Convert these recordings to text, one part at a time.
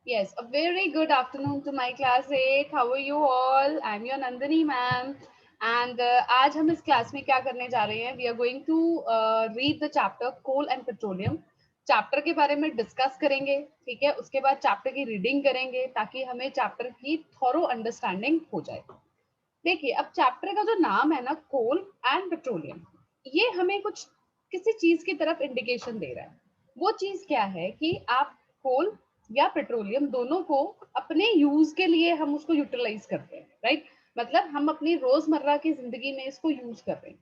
Yes, a very good afternoon to my class 8. How are you all? I'm your Nandini ma'am. And आज हम इस class में क्या करने जा रहे हैं? We are going to read the chapter Coal and Petroleum. Chapter के बारे में डिस्कस करेंगे, ठीक है? उसके बाद चैप्टर की रीडिंग करेंगे ताकि हमें चैप्टर की थॉरो अंडरस्टैंडिंग हो जाए। देखिए, अब चैप्टर का जो नाम है ना, कोल एंड पेट्रोलियम, ये हमें कुछ किसी चीज की तरफ इंडिकेशन दे रहा है। वो चीज क्या है कि आप कोल या पेट्रोलियम दोनों को अपने यूज के लिए हम उसको यूटिलाइज करते हैं, राइट? मतलब हम अपनी रोजमर्रा की जिंदगी में इसको यूज कर रहे हैं।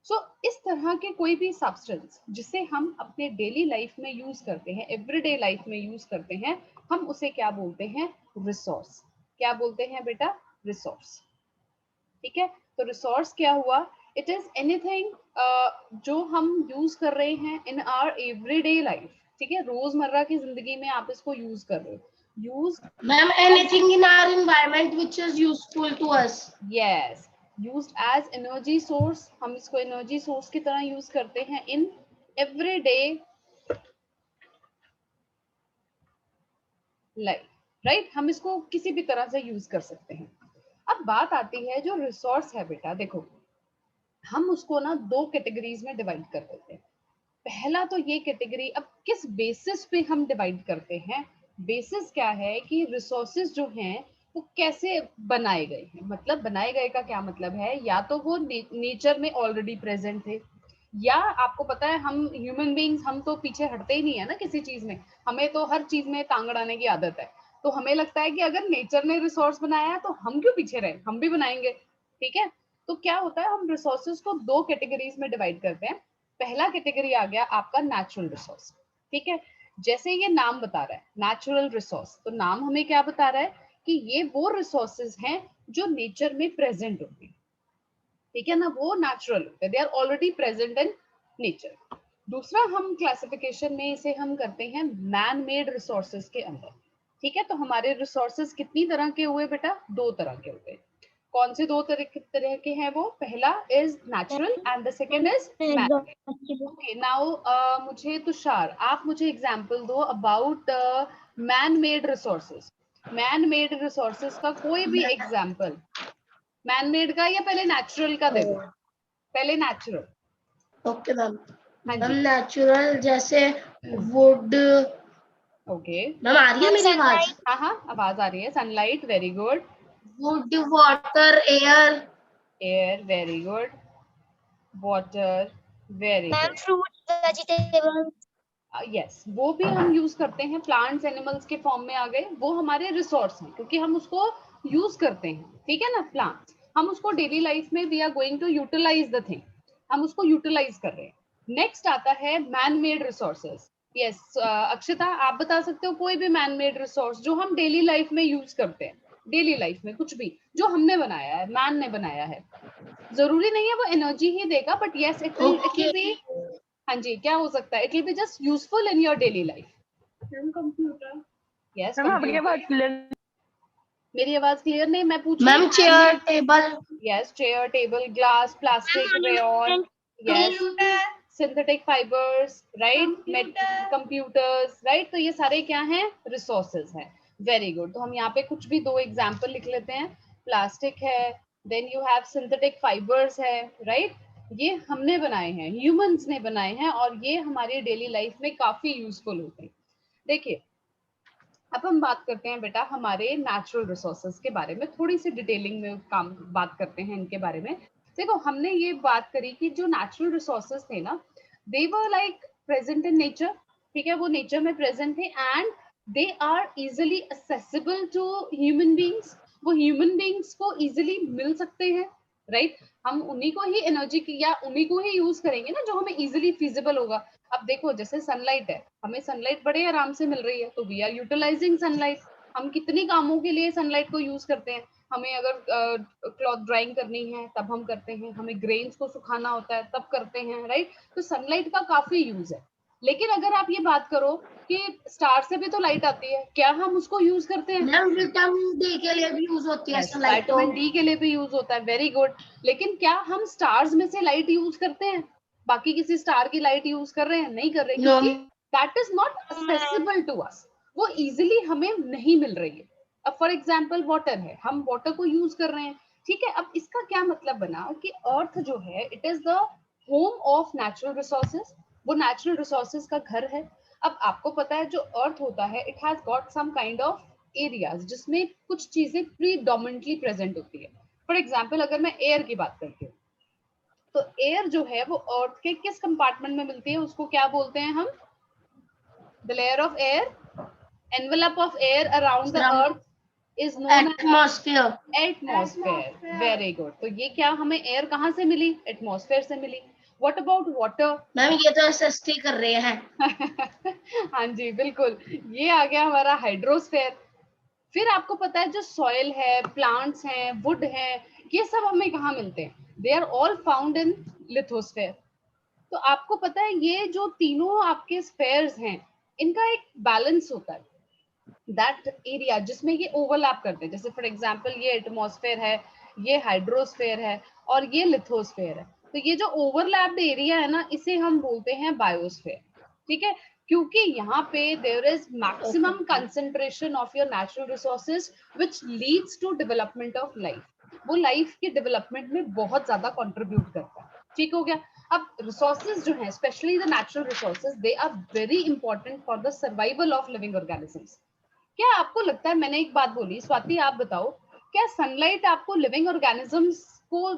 सो इस तरह के कोई भी सब्सटेंस जिसे हम अपने डेली लाइफ में यूज करते हैं, एवरीडे लाइफ में यूज करते हैं, हम उसे क्या बोलते हैं? रिसोर्स। क्या बोलते हैं बेटा? रिसोर्स। ठीक है, तो रिसोर्स क्या हुआ? इट इज एनीथिंग जो हम यूज कर रहे हैं इन आवर एवरीडे लाइफ। ठीक है, रोजमर्रा की जिंदगी में आप इसको यूज कर रहे हो। Use Ma'am, anything in our environment which is useful to us. Yes, used as energy source. हम इसको एनर्जी सोर्स की तरह यूज करते हैं इन एवरीडे लाइफ, राइट? हम इसको किसी भी तरह से यूज कर सकते हैं। अब बात आती है जो रिसोर्स है बेटा, देखो हम उसको ना दो कैटेगरीज में डिवाइड कर देते हैं। पहला तो ये कैटेगरी, अब किस बेसिस पे हम डिवाइड करते हैं? बेसिस क्या है कि रिसोर्सेज जो हैं वो कैसे बनाए गए हैं। मतलब बनाए गए का क्या मतलब है? या तो वो नेचर में ऑलरेडी प्रेजेंट थे, या आपको पता है हम ह्यूमन बींग्स, हम तो पीछे हटते ही नहीं है ना किसी चीज में। हमें तो हर चीज में टांग अड़ाने की आदत है। तो हमें लगता है कि अगर नेचर ने रिसोर्स बनाया है तो हम क्यों पीछे रहे, हम भी बनाएंगे। ठीक है, तो क्या होता है, हम रिसोर्सेज को दो कैटेगरीज में डिवाइड करते हैं। पहला कैटेगरी आ गया आपका नेचुरल रिसोर्स। ठीक है, जैसे ये नाम बता रहा है नेचुरल रिसोर्स, तो नाम हमें क्या बता रहा है कि ये वो रिसोर्सेज हैं जो नेचर में प्रेजेंट होते हैं। ठीक है ना, वो नेचुरल होते हैं, they are already present in nature. दूसरा हम क्लासिफिकेशन में इसे हम करते हैं मैन मेड रिसोर्सेज के अंदर। ठीक है, तो हमारे रिसोर्सेज कितनी तरह के हुए बेटा? दो तरह के हुए। कौन से दो तरह के हैं वो? पहला is natural and the second is man. Okay, now मुझे तुषार, आप मुझे एग्जांपल दो about man made resources. Man made resources का कोई भी एग्जांपल, मैन मेड का या पहले नेचुरल का दे दो। पहले नेचुरल। Okay, ma'am. हाँ हम जी, नेचुरल जैसे वुड। ओके। मैम आ रही है मेरी आवाज? हाँ हाँ, आवाज आ रही है। Sunlight, very good. Would, water, air. Air, very good. Water, very ma'am good. Fruit vegetable. Yes, वो भी हम यूज करते हैं, प्लांट्स एनिमल्स के फॉर्म में आ गए, वो हमारे रिसोर्स हैं क्योंकि हम उसको यूज करते हैं। ठीक है ना, प्लांट्स हम उसको डेली लाइफ में we are going to utilise the thing, हम उसको यूटिलाइज कर रहे हैं। नेक्स्ट आता है man made resources. Yes, Akshata आप बता सकते हो कोई भी मैन मेड रिसोर्स जो हम डेली लाइफ में यूज करते हैं। डेली लाइफ में कुछ भी जो हमने बनाया है, मैन ने बनाया है। जरूरी नहीं है वो एनर्जी ही देगा, but yes it will B. हाँ जी, क्या हो सकता है? It will be just useful in your daily life. Computer. Yes, ma'am आपकी आवाज कंप्यूटर। क्लियर। मेरी आवाज क्लियर नहीं? मैं पूछ रही मैम हूँ। Chair, table. Yes, chair, table, glass, plastic, rayon. Yes, synthetic fibres, right? Computers, right? तो ये सारे क्या हैं? रिसोर्सेज हैं। वेरी गुड, तो हम यहाँ पे कुछ भी दो एग्जाम्पल लिख लेते हैं। प्लास्टिक है, then you have synthetic fibres है, राइट? ये हमने बनाए हैं, ह्यूमंस ने बनाए हैं, और ये हमारी डेली लाइफ में काफी यूजफुल होते हैं। देखिए, अब हम बात करते हैं बेटा हमारे नेचुरल रिसोर्सेज के बारे में, थोड़ी सी डिटेलिंग में काम बात करते हैं इनके बारे में। देखो, हमने ये बात करी कि जो नेचुरल रिसोर्सेज थे ना, they were like present in nature. ठीक है, वो नेचर में प्रेजेंट थे and they are easily accessible to human beings. वो ह्यूमन बींग्स को इजिली मिल सकते हैं, राइट? हम उन्हीं को ही एनर्जी की या उन्हीं को ही यूज करेंगे ना जो हमें इजिली फिजिबल होगा। अब देखो, जैसे सनलाइट है, हमें सनलाइट बड़े आराम से मिल रही है, तो वी आर यूटिलाइजिंग सनलाइट। हम कितनी कामों के लिए सनलाइट को यूज करते हैं। हमें अगर क्लॉथ ड्राइंग करनी है तब हम करते हैं, हमें ग्रेन्स को सुखाना होता है तब करते हैं, राइट? तो सनलाइट का काफी यूज है। लेकिन अगर आप ये बात करो कि स्टार से भी तो लाइट आती है, क्या हम उसको यूज करते हैं? मैम विटामिन डी के लिए भी यूज होती है सनलाइट तो। विटामिन डी के लिए भी यूज होता है, वेरी गुड। लेकिन क्या हम स्टार्स में से लाइट यूज करते हैं? बाकी किसी स्टार की लाइट यूज कर रहे हैं? नहीं कर रहे, नो। क्योंकि that is not accessible to us. वो इजीली हमें नहीं मिल रही है। अब फॉर एग्जाम्पल वाटर है, हम वाटर को यूज कर रहे हैं, ठीक है। अब इसका क्या मतलब बना कि अर्थ जो है it is the home of natural resources, वो नेचुरल रिसोर्सेज का घर है। अब आपको पता है जो अर्थ होता है it has got some kind of areas जिसमें कुछ चीजें प्रीडोमिनेंटली प्रेजेंट होती है। फॉर एग्जाम्पल अगर मैं एयर की बात करती हूँ, तो एयर जो है वो अर्थ के किस कंपार्टमेंट में मिलती है, उसको क्या बोलते हैं हम? The layer of air, envelope of air around the earth is known as atmosphere. atmosphere. Very good. तो ये क्या हमें एयर कहाँ से मिली? एटमॉस्फेयर से मिली। What about water? मैम ये तो एसएसटी कर रहे हैं। हाँ जी बिल्कुल, ये आ गया हमारा हाइड्रोस्फेयर। फिर आपको पता है जो सॉइल है, प्लांट्स हैं, वुड है, ये सब हमें कहाँ मिलते हैं? They are all found in lithosphere. तो आपको पता है ये जो तीनों आपके स्फेयर्स हैं इनका एक बैलेंस होता है, दैट एरिया जिसमें ये ओवरलैप करते हैं। जैसे फॉर एग्जांपल ये एटमॉस्फेयर है, ये हाइड्रोस्फेयर है और ये लिथोस्फेयर है। तो ये जो ओवरलैप्ड एरिया है ना, इसे हम बोलते हैं बायोस्फेयर, ठीक है। क्योंकि यहाँ पे there is maximum concentration of your natural resources which leads to development of life, वो लाइफ के डेवलपमेंट में बहुत ज्यादा कंट्रीब्यूट करता है, ठीक हो गया। अब रिसोर्सेज जो है specially the natural resources, they are very important for the survival of living organisms. क्या आपको लगता है, मैंने एक बात बोली, स्वाति आप बताओ, क्या सनलाइट आपको लिविंग ऑर्गेनिजम्स को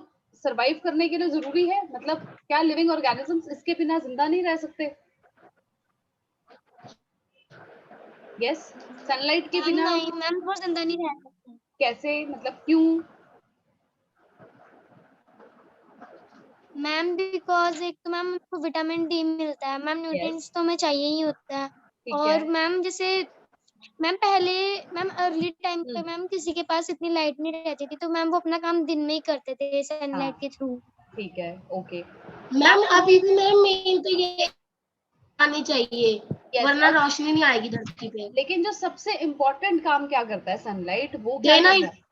सरवाइव करने के लिए जरूरी है? मतलब क्या लिविंग ऑर्गेनिजम्स इसके बिना जिंदा नहीं रह सकते? यस, सनलाइट के बिना नहीं मैम, वो जिंदा नहीं रह सकते। कैसे, मतलब क्यों? मैम बिकॉज एक तो मैम उनको विटामिन डी मिलता है मैम, न्यूट्रिएंट्स तो हमें चाहिए ही होता है। ठीक और है। मैम जैसे मैम पहले मैम अर्ली टाइम पे मैम किसी के पास इतनी लाइट नहीं रहती थी, तो मैम वो अपना काम दिन में ही करते थे सनलाइट हाँ के थ्रू। ठीक है, ओके। मैम अभी भी मैम मेन तो ये आनी चाहिए, Yes, वरना अब रोशनी नहीं आएगी धरती पे। लेकिन जो सबसे इम्पोर्टेंट काम क्या करता है सनलाइट, वो क्या डे करता नाइट। है?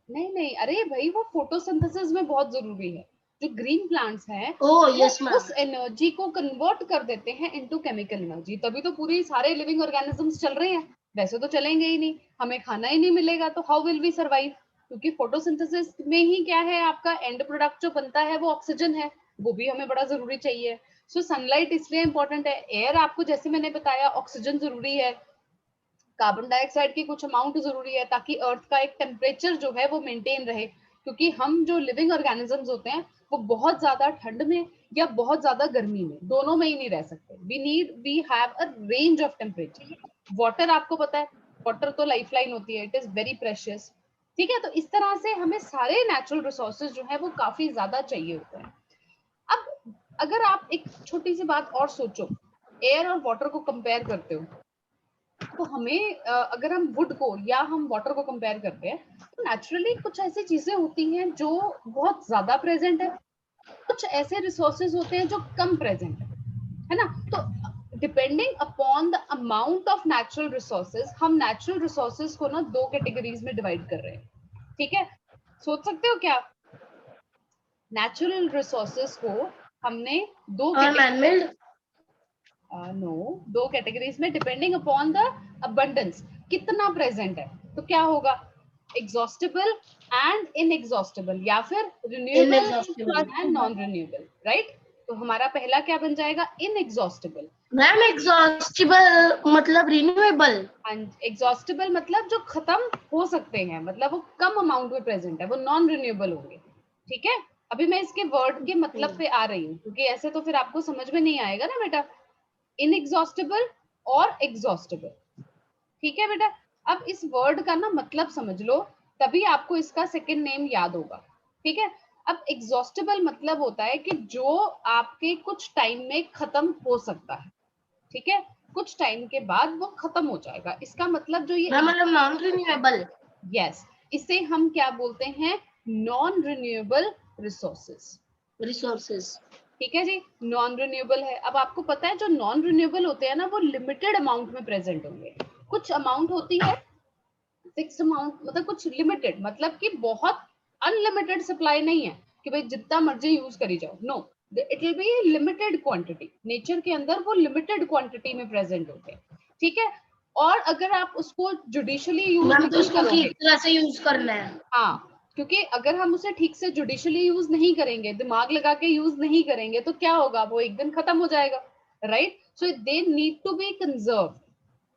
नहीं नहीं, अरे भाई वो फोटोसिंथेसिस में बहुत जरूरी है। जो ग्रीन प्लांट्स हैं ओह वो यस मैम। उस एनर्जी को कन्वर्ट कर देते हैं इनटू केमिकल एनर्जी, तभी तो पूरे सारे लिविंग ऑर्गेनिजम्स चल रहे हैं। वैसे तो चलेंगे ही नहीं, हमें खाना ही नहीं मिलेगा तो हाउ विल वी सर्वाइव? क्योंकि फोटोसिंथेसिस में ही क्या है, आपका एंड प्रोडक्ट जो बनता है वो ऑक्सीजन है, वो भी हमें बड़ा जरूरी चाहिए। सो सनलाइट इसलिए इंपॉर्टेंट है। एयर आपको जैसे मैंने बताया ऑक्सीजन जरूरी है, कार्बन डाइऑक्साइड की कुछ अमाउंट जरूरी है ताकि अर्थ का एक टेम्परेचर जो है वो मेंटेन रहे। क्योंकि हम जो लिविंग ऑर्गेनिजम्स होते हैं वो बहुत ज्यादा ठंड में या बहुत ज्यादा गर्मी में, दोनों में ही नहीं रह सकते। We have a range of temperature. Water आपको पता है, वाटर तो लाइफलाइन होती है, इट इज वेरी प्रेशियस, ठीक है। तो इस तरह से हमें सारे नेचुरल रिसोर्सेज जो है वो काफी ज्यादा चाहिए होते हैं। अब अगर आप एक छोटी सी बात और सोचो, एयर और वाटर को कंपेयर करते हो, तो हमें अगर हम वुड को या हम वाटर को कंपेयर करते हैं तो नेचुरली कुछ ऐसी चीजें होती हैं जो बहुत ज्यादा प्रेजेंट है, कुछ ऐसे रिसोर्सेज होते हैं जो कम प्रेजेंट है ना। तो depending upon the amount of natural resources, हम नेचुरल रिसोर्सेज को ना दो कैटेगरीज में डिवाइड कर रहे हैं, ठीक है। सोच सकते हो क्या? नेचुरल रिसोर्सेज को हमने दो और मैनमेड। नो, दो कैटेगरीज में डिपेंडिंग अपॉन द अबंडेंस, कितना प्रेजेंट है। तो क्या होगा, एग्जॉस्टेबल एंड इनएग्जॉस्टेबल, या फिर renewable and non renewable, right. तो हमारा पहला क्या बन जाएगा, इनएग्जॉस्टेबल। मैम एग्जॉस्टिबल मतलब रिन्यूएबल। एग्जॉस्टेबल मतलब जो खत्म हो सकते हैं, मतलब वो कम अमाउंट में प्रेजेंट है, वो नॉन रिन्यूएबल होंगे, ठीक है। अभी मैं इसके वर्ड के मतलब पे आ रही हूँ, क्योंकि ऐसे तो फिर आपको समझ में नहीं आएगा ना बेटा। इनएग्जॉस्टेबल और एग्जॉस्टेबल, ठीक है बेटा। अब इस वर्ड का ना मतलब समझ लो, तभी आपको इसका सेकंड नेम याद होगा, ठीक है। अब एग्जॉस्टेबल मतलब होता है कि जो आपके कुछ टाइम में खत्म हो सकता है, ठीक है, कुछ टाइम के बाद वो खत्म हो जाएगा। इसका मतलब जो ये मतलब नॉन रिन्यूएबल। यस, इसे हम क्या बोलते हैं, नॉन रिन्यूएबल रिसोर्सेज, रिसोर्सेज। ठीक है जी, नॉन रिन्यूएबल है। अब आपको पता है जो नॉन रिन्यूएबल होते हैं ना, वो लिमिटेड अमाउंट में प्रेजेंट होंगे। कुछ अमाउंट होती है फिक्स अमाउंट, मतलब कुछ लिमिटेड, मतलब कि बहुत अनलिमिटेड सप्लाई नहीं है कि भाई जितना मर्जी यूज करी जाओ, no, it will be limited quantity. Nature के अंदर वो लिमिटेड क्वांटिटी में प्रेजेंट होते हैं, ठीक है। और अगर आप उसको जुडिशली यूज मैम तो नहीं उसको करोगे, ठीक तरह से यूज करना है। हाँ, क्योंकि अगर हम उसे ठीक से जुडिशली यूज नहीं करेंगे, दिमाग लगा के यूज नहीं करेंगे, तो क्या होगा, वो एक दिन खत्म हो जाएगा, right? So they need to be conserve,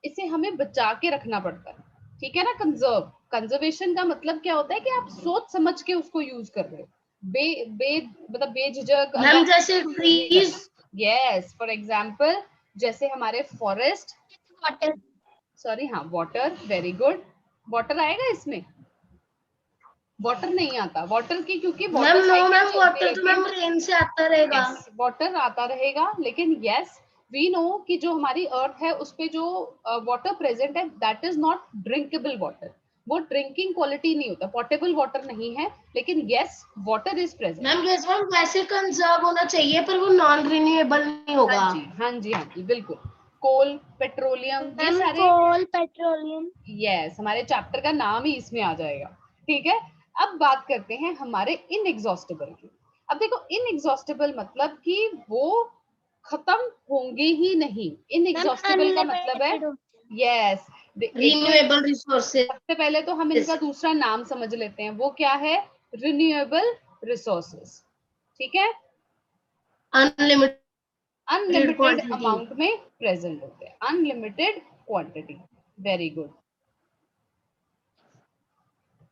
इसे हमें बचा के रखना पड़ता है, ठीक है ना? कंजर्व, कंजर्वेशन का मतलब क्या होता है कि आप सोच समझ के उसको यूज कर रहे हो, मतलब बेझिझक। मैम जैसे ट्रीज, यस, फॉर एग्जाम्पल जैसे हमारे फॉरेस्ट, वाटर, सॉरी, हाँ, वाटर, वेरी गुड। वाटर आएगा इसमें? वाटर नहीं आता, वाटर की, क्योंकि ma'am water no cycle ma'am चलती वाटर तो रहती है। मैम रेन से आता रहेगा। यस, वाटर आता रहेगा, लेकिन यस वी नो कि जो हमारी अर्थ है उस पे जो वाटर प्रेजेंट है that is not drinkable water, वो ड्रिंकिंग क्वालिटी नहीं होता, पोर्टेबल वाटर नहीं है, लेकिन yes water is present. Ma'am ma'am वैसे कंजर्व होना चाहिए पर वो नॉन रिन्यूएबल नहीं हाँ होगा। जी, हाँ जी, हाँ जी, बिल्कुल। कोल, पेट्रोलियम, ये मैम सारे, कोल, पेट्रोलियम। यस, हमारे चैप्टर का नाम ही इसमें आ जाएगा, ठीक है? अब बात करते हैं हमारे इनएग्जॉस्टिबल की। अब देखो, इनएग्जॉस्टिबल मतलब कि वो खत्म होंगे ही नहीं, मैम इनएग्जॉस्टिबल का मतलब है, अनलिमिटेड होते हैं। यस, एक तो रिन्यूएबल रिसोर्सेज, सबसे पहले तो हम इनका दूसरा नाम समझ लेते हैं, वो क्या है? रिन्यूएबल रिसोर्सेज, ठीक है? Unlimited unlimited quantity. अमाउंट में प्रेजेंट होते हैं, unlimited quantity, very good.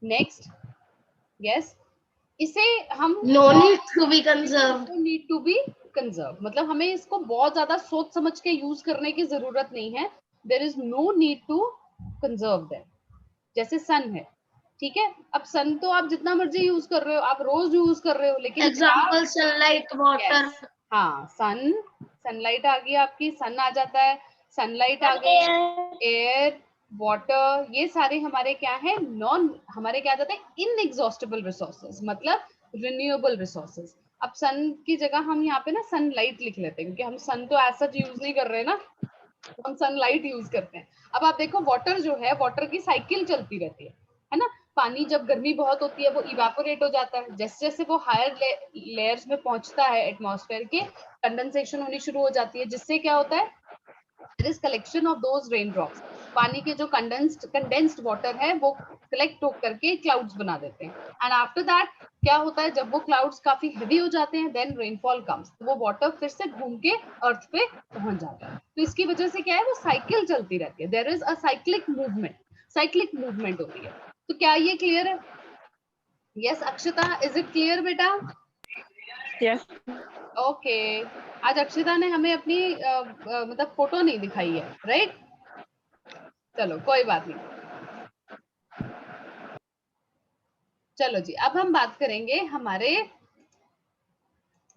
Next, yes, इसे हम no need to be conserve. Need to be conserve, मतलब हमें इसको बहुत ज्यादा सोच समझ के यूज करने की जरूरत नहीं है, there is no need to conserve them. जैसे सन है, ठीक है? अब सन तो आप जितना मर्जी यूज कर रहे हो, आप रोज यूज कर रहे हो, लेकिन क्या, एग्जाम्पल सनलाइट, वाटर। यस, हाँ, सनलाइट आ गई आपकी, सन आ जाता है, सनलाइट आ मैम गई, एयर, एयर, वाटर, ये सारे हमारे क्या है, हमारे क्या जाते हैं, इनएग्जॉस्टिबल रिसोर्सेज, मतलब रिन्यूएबल रिसोर्सेज। अब सन की जगह हम यहाँ पे ना सनलाइट लिख लेते हैं, क्योंकि हम सन तो ऐसा यूज नहीं कर रहे ना, हम सनलाइट यूज करते हैं। अब आप देखो, वाटर जो है, वाटर की साइकिल चलती रहती है ना? पानी जब गर्मी बहुत होती है वो इवापोरेट हो जाता है, जैसे जैसे वो हायर लेयर्स में पहुंचता है एटमॉस्फेयर के, कंडेंसेशन होनी शुरू हो जाती है, जिससे क्या होता है, there is collection of those raindrops, पानी के जो कंडेंस्ड वाटर है वो कलेक्ट हो करके क्लाउड्स बना देते हैं, एंड आफ्टर दैट क्या होता है, जब वो क्लाउड्स काफी हेवी हो जाते हैं, देन रेनफॉल कम्स, वो वाटर फिर से घूम के अर्थ पे पहुंच जाता है। तो इसकी वजह से क्या है, वो साइकिल चलती रहती है, there is a cyclic movement होती है। तो क्या ये क्लियर है? Yes, Akshata, is it clear बेटा? Yes. ओके, आज अक्षिता ने हमें अपनी मतलब फोटो नहीं दिखाई है, राइट? चलो कोई बात नहीं, चलो जी, अब हम बात करेंगे हमारे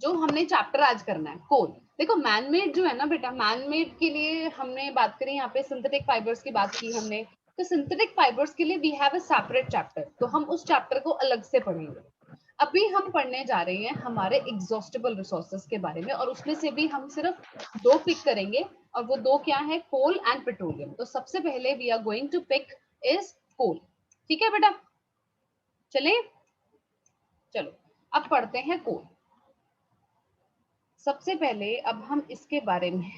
जो हमने चैप्टर आज करना है, कोल। देखो, मैनमेड जो है ना बेटा, मैनमेड के लिए हमने बात करी, यहाँ पे सिंथेटिक फाइबर्स की बात की हमने, तो सिंथेटिक फाइबर्स के लिए we have a separate chapter, तो हम उस चैप्टर को अलग से पढ़ेंगे। अभी हम पढ़ने जा रहे हैं हमारे एग्जॉस्टिबल रिसोर्सेज के बारे में, और उसमें से भी हम सिर्फ दो पिक करेंगे, और वो दो क्या है, कोल एंड पेट्रोलियम। तो सबसे पहले we are going to pick is coal, ठीक है बेटा? चले, चलो अब पढ़ते हैं कोल। सबसे पहले अब हम इसके बारे में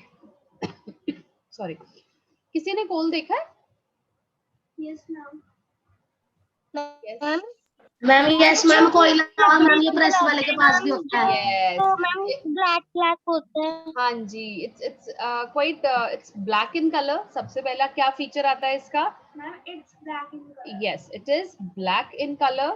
सॉरी, किसी ने कोल देखा है? Yes ma'am. Ma'am ma'am yes ma'am, कोयला मैम ये प्रेस वाले के पास भी होता है। यस, तो मैम ब्लैक ब्लैक होता है। हाँ जी, it's quite, it's black in colour. सबसे पहला क्या फीचर आता है इसका? Ma'am it's black in colour. Yes, it is black in colour,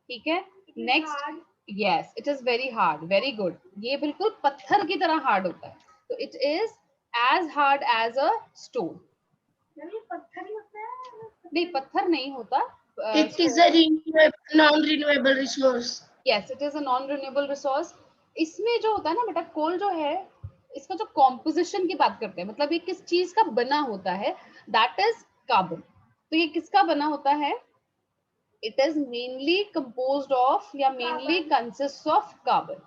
ठीक है? Next, yes, it is very hard, very good, ये बिल्कुल पत्थर की तरह हार्ड होता है, तो it is as hard as a stone. ये पत्थर ही होता है? नहीं, पत्थर नहीं होता। It is a non renewable resource. Yes, it is a non renewable resource. इसमें जो होता है ना बेटा, कोल जो है, इसका जो कॉम्पोजिशन की बात करते हैं, मतलब ये किस चीज का बना होता है, दैट इज कार्बन। तो ये किसका बना होता है? It is mainly composed of, या मेनली कंसिस्ट ऑफ कार्बन,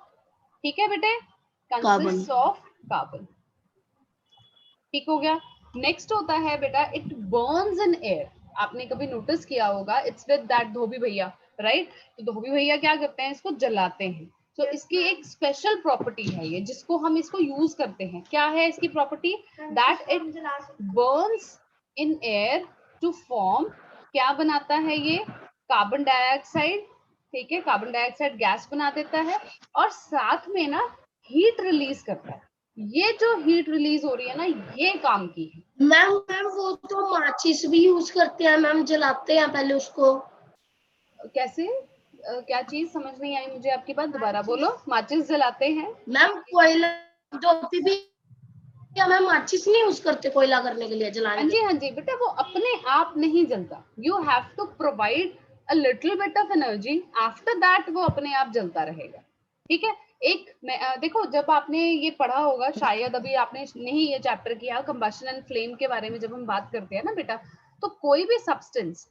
ठीक है बेटे? कंसिस्ट ऑफ कार्बन, ठीक हो गया। नेक्स्ट होता है बेटा, इट बर्न्स इन एयर। आपने कभी नोटिस किया होगा, इट्स विद दैट धोबी भैया, राइट? तो धोबी भैया क्या करते हैं, इसको जलाते हैं, तो इसकी एक स्पेशल प्रॉपर्टी है ये, जिसको हम इसको यूज करते हैं। क्या है इसकी property? That it burns in air to form, क्या बनाता है ये? कार्बन डाइऑक्साइड, ठीक है, कार्बन डाइऑक्साइड गैस बना देता है, और साथ में ना हीट रिलीज करता है। ये जो हीट रिलीज हो रही है ना, ये काम की है। मैम वो तो माचिस भी यूज करते हैं मैम, जलाते हैं पहले उसको। कैसे? क्या चीज? समझ नहीं आई मुझे आपकी बात, दोबारा बोलो। माचिस जलाते हैं मैम कोयला जो भी मैम माचिस नहीं यूज करते कोयला करने के लिए, जलाने हाँ के जी, हाँ जी बेटा, वो अपने आप नहीं जलता। You have to provide a little bit of energy, after that वो अपने आप जलता रहेगा। ठीक है। देखो, जब आपने ये पढ़ा होगा, शायद अभी आपने नहीं ये चैप्टर किया, कंबशन एंड फ्लेम के बारे में जब हम बात करते हैं ना बेटा, तो कोई भी सब्सटेंस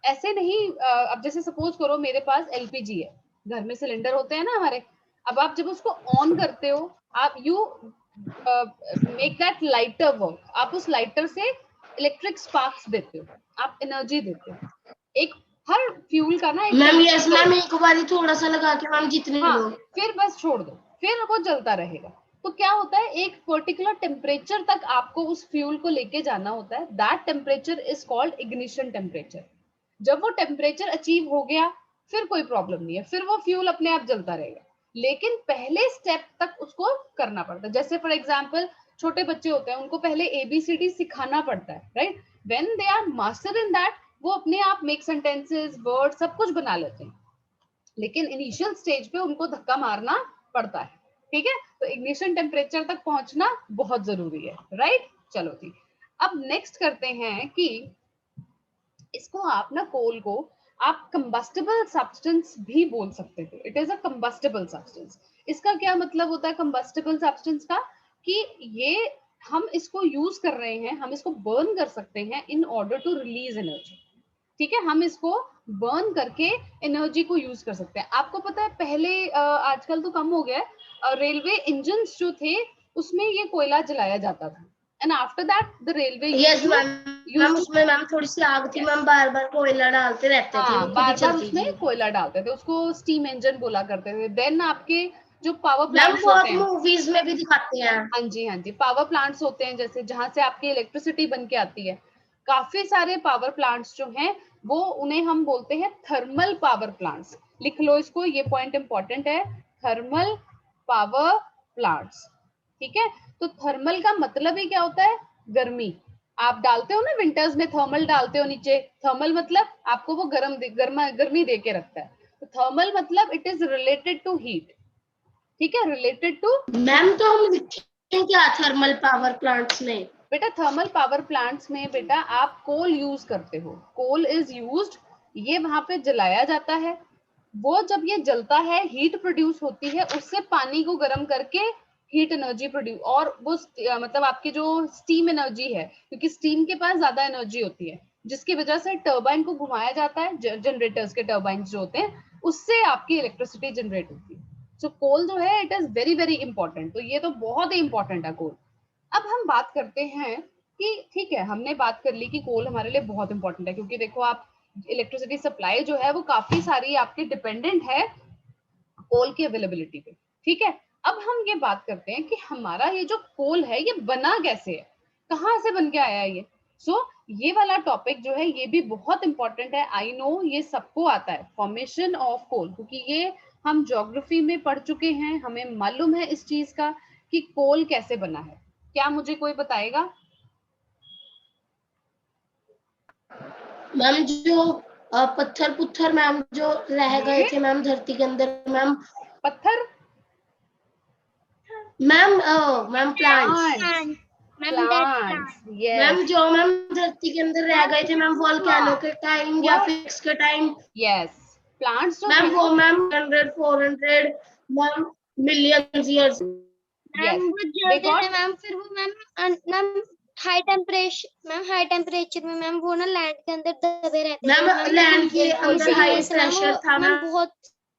ऐसे नहीं, अब जैसे सपोज करो मेरे पास एलपीजी है, घर में सिलेंडर होते हैं ना हमारे। अब आप जब उसको ऑन करते हो, आप you make that lighter work, आप उस लाइटर से इलेक्ट्रिक स्पार्क्स देते हो, आप एनर्जी देते हो। एक हर फ्यूल का ना एक ma'am. chemical yes load, ma'am, एक बार ही थोड़ा सा लगा के मैम, जितने हाँ, लोग। फिर बस छोड़ दो, फिर वो जलता रहेगा। तो क्या होता है, एक पर्टिकुलर टेम्परेचर तक आपको उस फ्यूल को लेके जाना होता है। That temperature is called ignition temperature. जब वो टेम्परेचर अचीव हो गया, फिर कोई प्रॉब्लम नहीं है, फिर वो फ्यूल अपने आप जलता रहेगा। लेकिन पहले स्टेप तक उसको करना पड़ता है। जैसे फॉर एग्जाम्पल छोटे बच्चे होते हैं, उनको पहले ABCD सिखाना पड़ता है, right? When they are master in that, वो अपने आप मेक सेंटेंसेस, वर्ड सब कुछ बना लेते हैं। लेकिन इनिशियल स्टेज पे उनको धक्का मारना पड़ता है। ठीक है, तो इग्निशन टेम्परेचर तक पहुंचना बहुत जरूरी है, राइट? चलो जी, अब नेक्स्ट करते हैं कि इसको आप ना, कोल को आप कंबस्टेबल सब्सटेंस भी बोल सकते थे। It is a combustible substance. इसका क्या मतलब होता है कंबस्टेबल सब्सटेंस का? कि ये हम इसको यूज कर रहे हैं, हम इसको बर्न कर सकते हैं in order to release energy. ठीक है, हम इसको बर्न करके एनर्जी को यूज कर सकते हैं। आपको पता है पहले, आजकल तो कम हो गया है, रेलवे इंजन जो थे उसमें ये कोयला जलाया जाता था, and after that the railway yes ma'am, उसमें मैम थोड़ी सी आग थी मैम, बार बार कोयला डालते रहते थे, वो खुद ही बार बार चलती उसमें थी। कोयला डालते थे, उसको स्टीम इंजन बोला करते थे। देन आपके जो पावर मैम प्लांट्स बहुत होते हैं, मूवीज में भी दिखाते हैं। हाँ जी, हाँ जी, पावर प्लांट्स होते हैं जैसे, जहां से आपकी इलेक्ट्रिसिटी बन के आती है। काफी सारे पावर प्लांट्स जो हैं, वो उन्हें हम बोलते हैं थर्मल पावर प्लांट्स। लिख लो इसको, ये पॉइंट इंपॉर्टेंट है, थर्मल पावर प्लांट्स। ठीक है, तो थर्मल का मतलब ही क्या होता है? गर्मी। आप डालते हो ना विंटर्स में, थर्मल डालते हो नीचे, थर्मल मतलब आपको वो गर्मी दे के रखता है। तो थर्मल मतलब it is related to heat. ठीक है, रिलेटेड टू। मैम तो हम लिखें क्या थर्मल पावर प्लांट्स में? बेटा थर्मल पावर प्लांट्स में बेटा आप कोल यूज करते हो, कोल इज यूज्ड, ये वहां पे जलाया जाता है। वो जब ये जलता है, हीट प्रोड्यूस होती है, उससे पानी को गर्म करके हीट एनर्जी प्रोड्यूस, और वो मतलब आपकी जो स्टीम एनर्जी है, क्योंकि स्टीम के पास ज्यादा एनर्जी होती है, जिसकी वजह से टर्बाइन को घुमाया जाता है, जनरेटर्स के टर्बाइन जो होते हैं, उससे आपकी इलेक्ट्रिसिटी जनरेट होती है। सो कोल जो है, it is very very important. तो ये तो बहुत ही इंपॉर्टेंट है कोल। अब हम बात करते हैं कि ठीक है, हमने बात कर ली कि कोल हमारे लिए बहुत इंपॉर्टेंट है, क्योंकि देखो आप, इलेक्ट्रिसिटी सप्लाई जो है वो काफी सारी आपकी डिपेंडेंट है कोल की अवेलेबिलिटी पे। ठीक है, अब हम ये बात करते हैं कि हमारा ये जो कोल है, ये बना कैसे है, कहाँ से बन के आया है ये। ये वाला टॉपिक जो है, ये भी बहुत इंपॉर्टेंट है। आई नो ये सबको आता है, फॉर्मेशन ऑफ कोल, क्योंकि ये हम ज्योग्राफी में पढ़ चुके हैं, हमें मालूम है इस चीज का कि कोल कैसे बना है। क्या मुझे कोई बताएगा? मैम जो पत्थर पुत्थर मैम जो रह गए थे मैम धरती के अंदर मैम, पत्थर? Ma'am ma'am plants. Plants, ma'am plants, yes. Ma'am जो मैम धरती के अंदर रह गए थे मैम, वोल्केनो के टाइम या फिर इसके टाइम। यस, प्लांट्स जो मैम थे वो ना, ma'am 100 400 ma'am millions years. Ma'am yes, वो दे जलते गॉट, थे मैम, फिर वो मैम हाई टेम्परेचर में मैम वो ना लैंड के अंदर दबे रहते थे मैम लैंड के अंदर हाई इसीलिए से मैम प्रेशर था मैम मैम, बहुत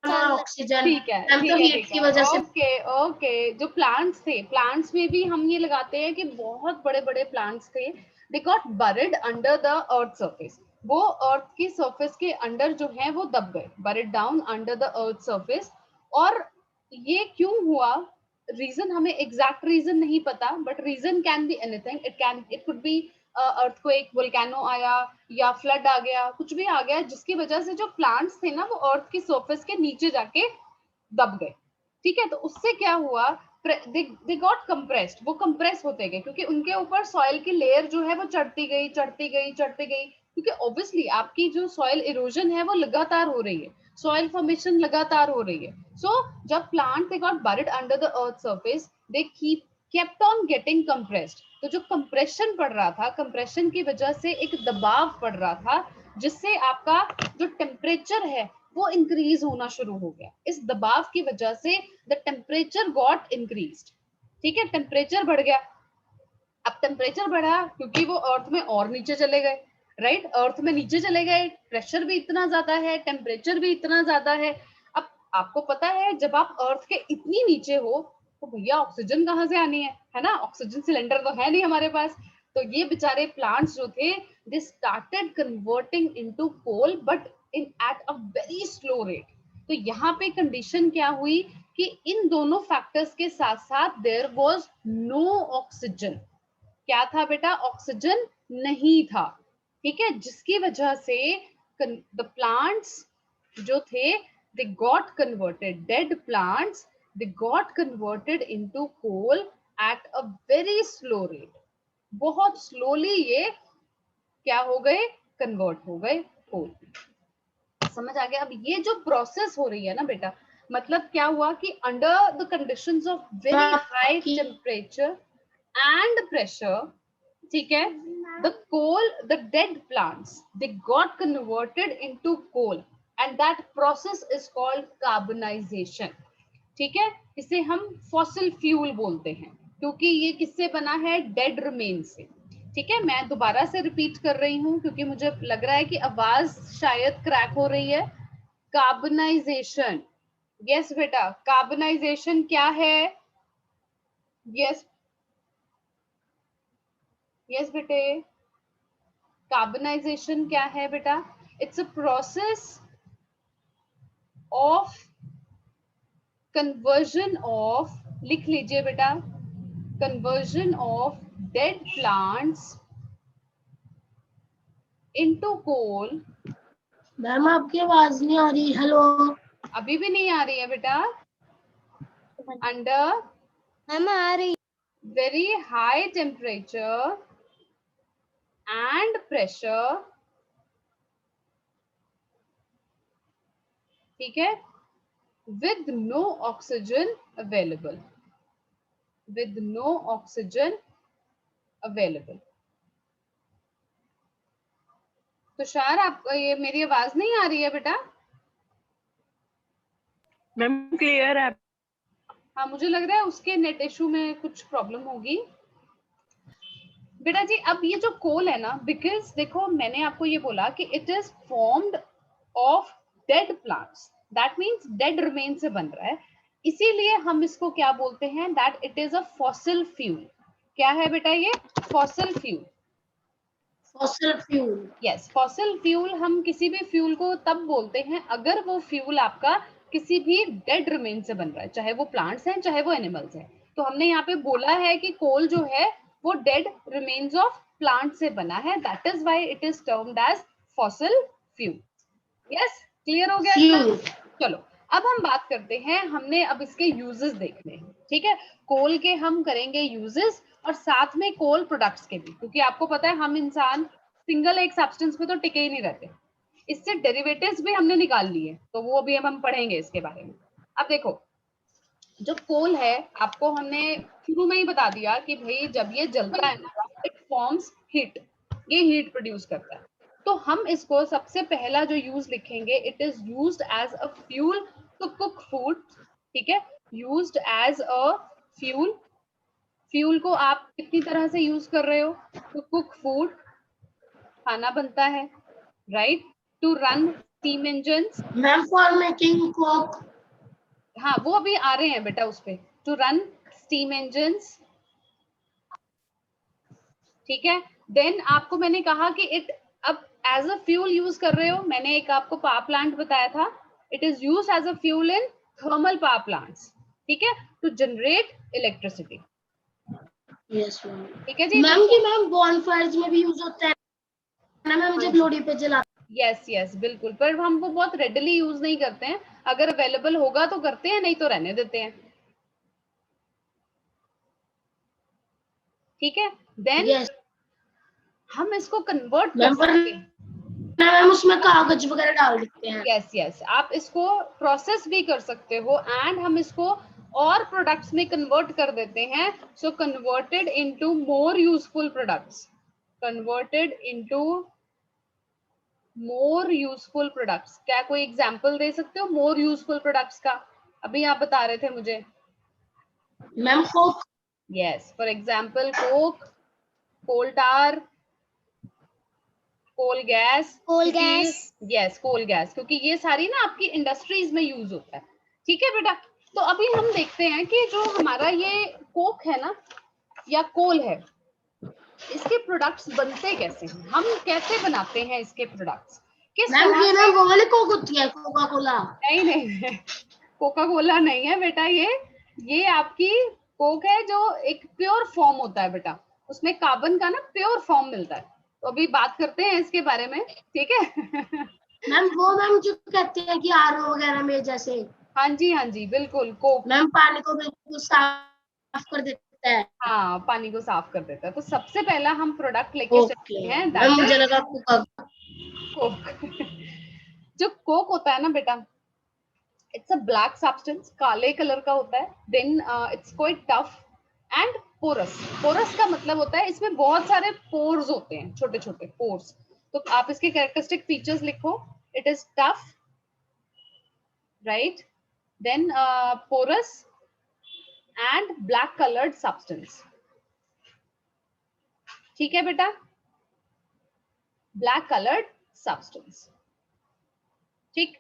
साल ऑक्सीजन ठीक है, मैम, तो हीट की वजह से। Okay okay. जो प्लांट्स थे, प्लांट्स में भी हम ये लगाते हैं कि बहुत बड़े बड़े प्लांट्स थे, they got buried under the earth surface. वो अर्थ की सरफेस के अंडर जो है वो दब गए, buried down under the earth surface. और ये क्यों हुआ, रीजन हमें एग्जैक्ट रीजन नहीं पता, but reason can be anything, it could be earthquake, volcano आया या फ्लड आ गया, कुछ भी आ गया जिसकी वजह से जो प्लांट्स थे ना वो अर्थ की सरफेस के नीचे जाके दब गए। ठीक है, तो उससे क्या हुआ, दे गॉट कंप्रेस्ड, वो कंप्रेस होते गए क्योंकि उनके ऊपर सॉइल की लेयर जो है वो चढ़ती गई चढ़ती गई चढ़ती गई, क्योंकि ऑब्वियसली आपकी जो सॉइल इरोजन है वो लगातार हो रही है, सॉइल फॉर्मेशन लगातार हो रही है। सो जब plant they got buried under the earth surface, they kept on getting compressed, तो जो कंप्रेशन पड़ रहा था, कंप्रेशन की वजह से एक दबाव पड़ रहा था, जिससे आपका जो टेम्परेचर है वो इंक्रीज होना शुरू हो गया। इस दबाव की वजह से द टेम्परेचर गॉट इंक्रीज्ड। ठीक है, टेम्परेचर बढ़ गया। अब टेम्परेचर बढ़ा क्योंकि वो अर्थ में और नीचे चले गए, राइट, अर्थ में नीचे चले गए, प्रेशर भी इतना ज्यादा है, टेम्परेचर भी इतना ज्यादा है। अब आपको पता है जब आप अर्थ के इतनी नीचे हो तो भैया ऑक्सीजन कहाँ से आनी है ना, ऑक्सीजन सिलेंडर तो है नहीं हमारे पास। तो ये बेचारे प्लांट्स जो थे, they started converting into coal, but in at a very slow rate. तो यहाँ पे कंडीशन क्या हुई कि इन दोनों फैक्टर्स के साथ साथ देयर वाज नो ऑक्सीजन। क्या था बेटा, ऑक्सीजन नहीं था। ठीक है, जिसकी वजह से द प्लांट्स जो थे, they got converted, dead plants they got converted into coal at a very slow rate. बहुत स्लोली ये क्या हो गए, कन्वर्ट हो गए कोल। समझ आ गया। अब ये जो प्रोसेस हो रही है ना बेटा, मतलब क्या हुआ कि under the conditions of very high temperature and pressure, ठीक है, the coal, the dead plants, they got converted into coal and that process is called carbonization। ठीक है, इसे हम फॉसिल फ्यूल बोलते हैं क्योंकि ये किससे बना है, डेड रिमेन से। ठीक है, मैं दोबारा से रिपीट कर रही हूँ क्योंकि मुझे लग रहा है कि आवाज शायद क्रैक हो रही है। कार्बनाइजेशन, यस बेटा, कार्बनाइजेशन क्या है, यस यस बेटे, कार्बनाइजेशन क्या है बेटा, it's a process of conversion of, लिख लीजिए बेटा, conversion of dead plants into coal. Ma'am आपकी आवाज नहीं आ रही, हेलो। अभी भी नहीं आ रही है बेटा, अंडर मैम आ रही। Very high temperature and pressure. ठीक है, with no oxygen available, with no oxygen available। Tushar, आपको ये मेरी आवाज नहीं आ रही है बेटा? मैम क्लियर है। हाँ, मुझे लग रहा है उसके नेट इशू में कुछ प्रॉब्लम होगी बेटा जी। अब ये जो कोल है ना, बिकॉज देखो मैंने आपको ये बोला कि it is formed of dead plants, that means dead remain से बन रहा है, इसीलिए हम इसको क्या बोलते हैं, that it is a fossil fuel. क्या है बेटा ये, fossil fuel. Fossil fuel, yes, fossil fuel हम किसी भी फ्यूल को तब बोलते हैं अगर वो फ्यूल आपका किसी भी डेड रिमेन से बन रहा है, चाहे वो प्लांट्स हैं चाहे वो एनिमल्स हैं। तो हमने यहाँ पे बोला है कि कोल जो है वो डेड रिमेन्स ऑफ प्लांट से बना है, that is why it is termed as fossil fuel. Yes, clear हो गया फ्यूल। चलो अब हम बात करते हैं, हमने अब इसके यूजेस देखने हैं। ठीक है, कोल के हम करेंगे यूजेस और साथ में कोल प्रोडक्ट्स के भी, क्योंकि आपको पता है हम इंसान सिंगल एक सब्सटेंस पे तो टिके ही नहीं रहते, इससे डेरिवेटिव्स भी हमने निकाल लिए, तो वो भी हम पढ़ेंगे इसके बारे में। अब देखो, जो कोल है आपको हमने शुरू में ही बता दिया कि भाई जब ये जलता है ना, इट फॉर्म्स हीट, ये हीट प्रोड्यूस करता है। तो हम इसको सबसे पहला जो यूज लिखेंगे, it is used as a fuel to cook food. ठीक है, used as a fuel. Fuel को आप कितनी तरह से यूज कर रहे हो, टू कुक फूड, खाना बनता है, right, to run steam engines. Ma'am for making coke, हाँ वो अभी आ रहे हैं बेटा उस पे, टू रन स्टीम इंजन्स। ठीक है, देन आपको मैंने कहा कि इट अब एज अ फ्यूल यूज कर रहे हो, मैंने एक आपको पावर प्लांट बताया था, it is used as a fuel in thermal power plants. ठीक है, to generate electricity. Yes ma'am. ठीक है जी। मैम कि मैम बॉनफायर्स में भी यूज होता है ना मैम, जब लोहड़ी पे जलाते यस यस बिल्कुल, पर हम वो बहुत रेडली यूज नहीं करते हैं, अगर अवेलेबल होगा तो करते हैं, नहीं तो रहने देते हैं। ठीक है, देन यस हम इसको कन्वर्ट कर मैम, पर सकते हैं। मैम उसमें कागज वगैरह डाल देते हैं। यस यस, आप इसको प्रोसेस भी कर सकते हो एंड हम इसको और प्रोडक्ट्स में कन्वर्ट कर देते हैं। So converted into more useful products, converted into more useful products. क्या कोई एग्जांपल दे सकते हो मोर यूजफुल प्रोडक्ट्स का? अभी आप बता रहे थे मुझे। Ma'am coke. Yes, for example coke, coal tar, coal gas. Coal gas. Yes, coal gas, क्योंकि ये सारी ना आपकी इंडस्ट्रीज में यूज होता है। ठीक है बेटा, तो अभी हम देखते हैं कि जो हमारा ये कोक है ना या कोल है, इसके प्रोडक्ट्स बनते कैसे हैं, हम कैसे बनाते हैं इसके प्रोडक्ट्स, किस मैम तरह ये से? मैम वो वाली कोक होती है, कोका कोला। नहीं नहीं, कोका कोला नहीं है बेटा, ये आपकी कोक है जो एक प्योर फॉर्म होता है बेटा, उसमें कार्बन का ना प्योर फॉर्म मिलता है। तो अभी बात करते हैं इसके बारे में, ठीक है। मैम वो मैम जो कहते हैं कि आरओ वगैरह में जैसे। हाँ जी बिल्कुल, कोक। मैम पानी को बिल्कुल साफ कर देता है। हाँ, पानी को साफ कर देता है। तो सबसे पहला हम प्रोडक्ट लेके चलते ओके हैं, मैम, दैट मुझे इज लगा कोका। कोक। जो कोक होता है ना बेटा, इट्स अ ब्लैक सब्सटेंस, काले कलर का होता है। Then it's quite tough and porous. Porous का मतलब होता है इसमें बहुत सारे पोर्स होते हैं, छोटे छोटे पोर्स। तो आप इसके कैरेक्टरिस्टिक फीचर्स लिखो, it is tough, right, then porous and black coloured substance. ठीक है बेटा, ब्लैक कलर्ड सब्सटेंस। ठीक,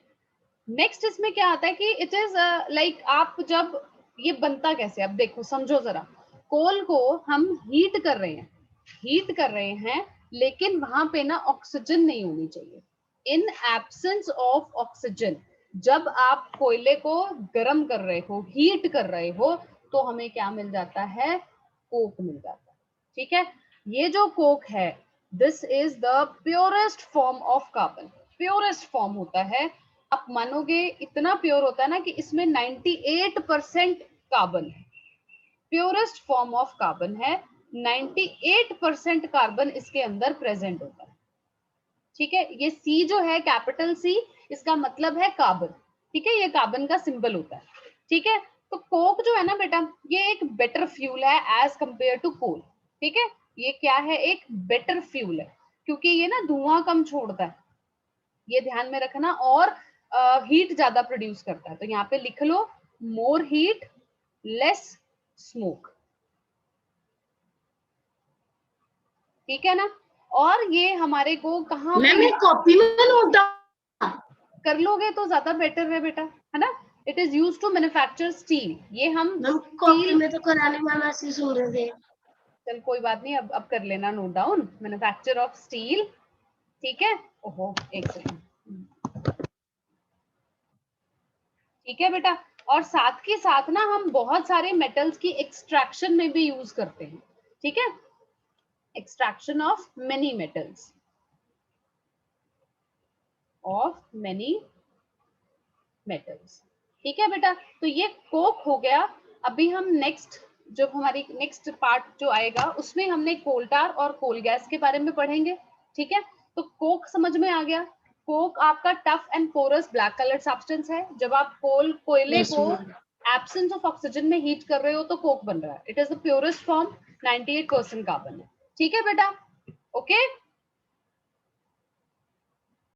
नेक्स्ट इसमें क्या आता है कि इट इज लाइक, आप जब ये बनता कैसे, अब देखो समझो जरा, कोल को हम हीट कर रहे हैं, लेकिन वहां पे ना ऑक्सीजन नहीं होनी चाहिए। इन एब्सेंस ऑफ ऑक्सीजन, जब आप कोयले को गर्म कर रहे हो, हीट कर रहे हो, तो हमें क्या मिल जाता है? कोक मिल जाता है। ठीक है, ये जो कोक है, this is the purest form of carbon, purest form होता है। आप मानोगे इतना प्योर होता है ना कि इसमें 98% कार्बन है, प्योरेस्ट फॉर्म ऑफ कार्बन है, 98% कार्बन इसके अंदर प्रेजेंट होता है। ठीक है, ये सी जो है, कैपिटल सी, इसका मतलब है कार्बन। ठीक है, ये कार्बन का सिंबल होता है। ठीक है, तो कोक जो है ना बेटा, ये एक बेटर फ्यूल है एज कंपेयर टू कोल। ठीक है, ये क्या है? एक बेटर फ्यूल है, क्योंकि ये ना धुआं कम छोड़ता है, ये ध्यान में रखना, और हीट ज्यादा प्रोड्यूस करता है। तो यहाँ पे लिख लो, मोर हीट लेस स्मोक। ठीक है ना, और ये हमारे को कहाँ मैम पे ये कॉपी में नोट डाउन कर लोगे तो ज्यादा बेटर है बेटा, है ना। It is use to manufacture steel, ये हम मैम कॉपी स्टील, में तो कराने मैम ऐसे ही सुन रहे थे। चल कोई बात नहीं, अब कर लेना note down, manufacture of steel. ठीक है, ओहो एक सेकंड, ठीक है बेटा, और साथ के साथ ना हम बहुत सारे मेटल्स की एक्सट्रैक्शन में भी यूज करते हैं। ठीक है, एक्सट्रैक्शन ऑफ मेनी मेटल्स, ठीक है बेटा। तो ये कोक हो गया। अभी हम नेक्स्ट, जो हमारी नेक्स्ट पार्ट जो आएगा, उसमें हमने कोल टार और कोल गैस के बारे में पढ़ेंगे। ठीक है, तो कोक समझ में आ गया। कोक आपका tough and porous black colour substance है। जब आप कोयले Yes, को ma'am. एब्सेंस ऑफ ऑक्सीजन में हीट कर रहे हो तो कोक बन रहा है। It is the purest form, 98% carbon है। ठीक है बेटा, ओके।